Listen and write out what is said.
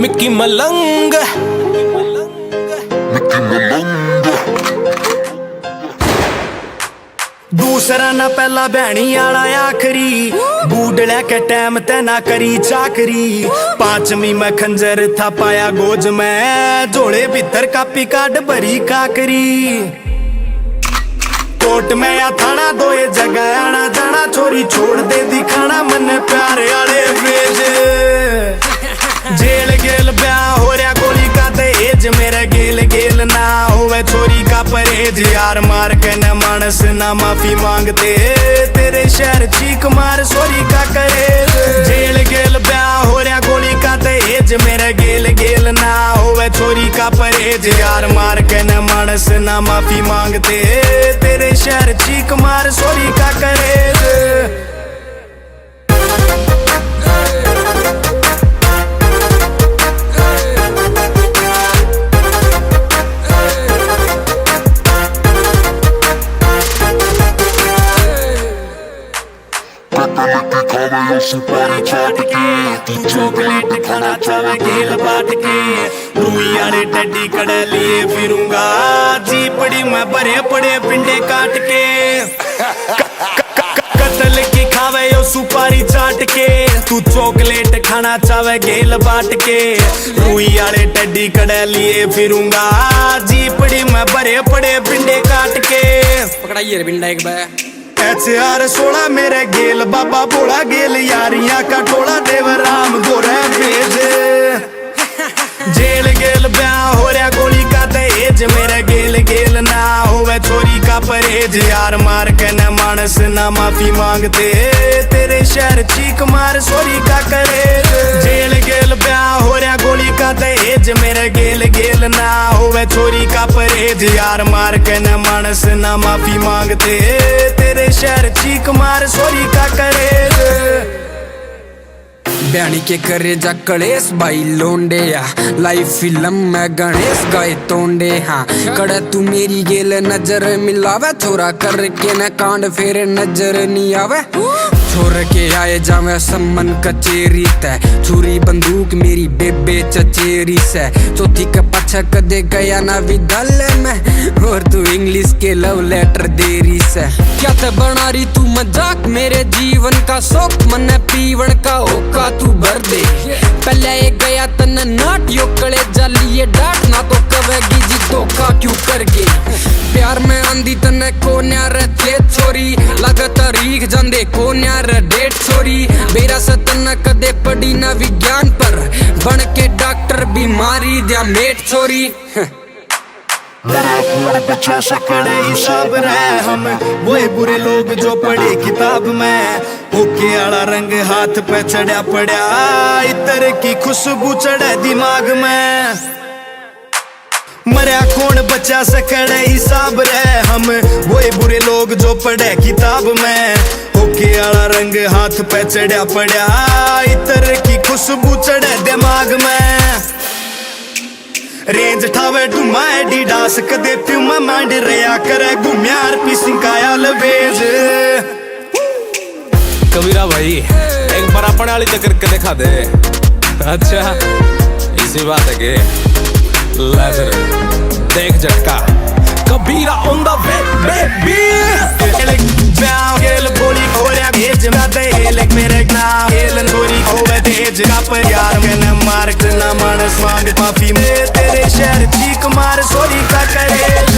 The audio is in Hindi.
मिक्की मलंग दूसरा ना पहला भैनी आला आखरी बूढ़ लैके टैम ते ना करी चाकरी। पांचवी में खंजर था पाया गोज में जोड़े भीतर कापी काट भरी काकरी। कोर्ट में या थाना दो ये जगह आना जाना छोरी छोड़ दे दिखाना मन प्यारे आले भेज। जेल गेल ब्याह हो रहा गोली का दहेज मेरे गेल गेल ना होवे छोरी का परहेज। यार मार के न मानस ना माफी मांगते तेरे शहर चीख मार सोरी का करे। जेल गेल ब्याह हो रहा गोली का दहेज मेरे गेल गेल ना होवे छोरी का परहेज। यार मार के न मानस ना माफी मांगते तेरे शहर चीख मार सोरी का करे। सुपारी चाट के तू चॉकलेट खाना चावे गेल बाट के। रूई आले टड्डी कड़े लिए फिरूंगा जीपड़ी में भरे पड़े पिंडे काट के। कतल की खावे यो सुपारी चाट के तू चॉकलेट खाना चावे गेल बाट के। रूई आले टड्डी कड़े लिए फिरूंगा जीपड़ी में भरे पड़े पिंडे काट के। पकड़ाइए रे पिंडा एक बार HR 16 मेरे गेल बाबा बोला गेल यारियां का टोला देवराम गोरे भेज। जेल गेल ब्याह हो रहा गोली का दहेज मेरे गेल गेल ना होवे छोरी का परहेज। यार मार के न मानस ना माफी मांगते तेरे शहर चीख मार सोरी का करे। जेल गेल ब्याह हो रहा गोली का दहेज मेरे गेल गेल ना होवे छोरी का परहेज। यार मार के न मानस ना माफी मांगते तेरे शहर चीख मार सोरी का करे। ब्याणी के करे जा कलेस भाई लोंडे या लाइव फिल्म में गणेश गए तोंडे। हाँ कड़ा तू मेरी गेल नजर मिलावे छोरा करके न कांड फेरे नजर नहीं आवे। छोर के आए जावे सम्मन कचेरी तै छुरी बंदूक मेरी बेबे चचेरी से। चौथी का पछा कदे गया ना विद्यालय में और तू इंग्लिश के लव लेटर देरी से। क्या ते बना रही तू मजाक मेरे जीवन का शौक मन पीवन का होका तू भर दे। पहले एक गया तन नाट यो कले जालिए डांट ना तो कवेगी जी धोखा क्यों करके। प्यार में आंधी तने को न्यार थे छोरी लगत रीख जंदे को न्यार डेट छोरी। बेरा सतन कदे पड़ी ना विज्ञान पर बन के डॉक्टर बीमारी दिया मेट छोरी। बच्चा सकड़े हिसाब रहे हम वो बुरे लोग जो पढ़े किताब में। ओके आला रंग हाथ पे चढ़ा पड़ा इतर की खुशबू चढ़े दिमाग में। मरिया कौन बच्चा सकड़े हिसाब रहे हम वो बुरे लोग जो पढ़े किताब में। ओके आला रंग हाथ पे चढ़ा पड़ा इतर की खुशबू चढ़े दिमाग में। रेंज ठावे डुमा एडिडास कदे प्यूमा मांड रया करे घुम्यार पीसिंग काया लवेज। कबीरा भाई एक बार अपने वाली चक्कर के दिखा दे। अच्छा इसी बात है कि लेजर देख झटका कबीरा ऑन द वे बेबी। ब्याह गेल बोली हो रहा भेज ना दे मेरे नाम गेल गोरी होवे तेज का पर यार मैंने मार्क ना मानस मांग माफी में तेरे शहर चीख मार सोरी का करे।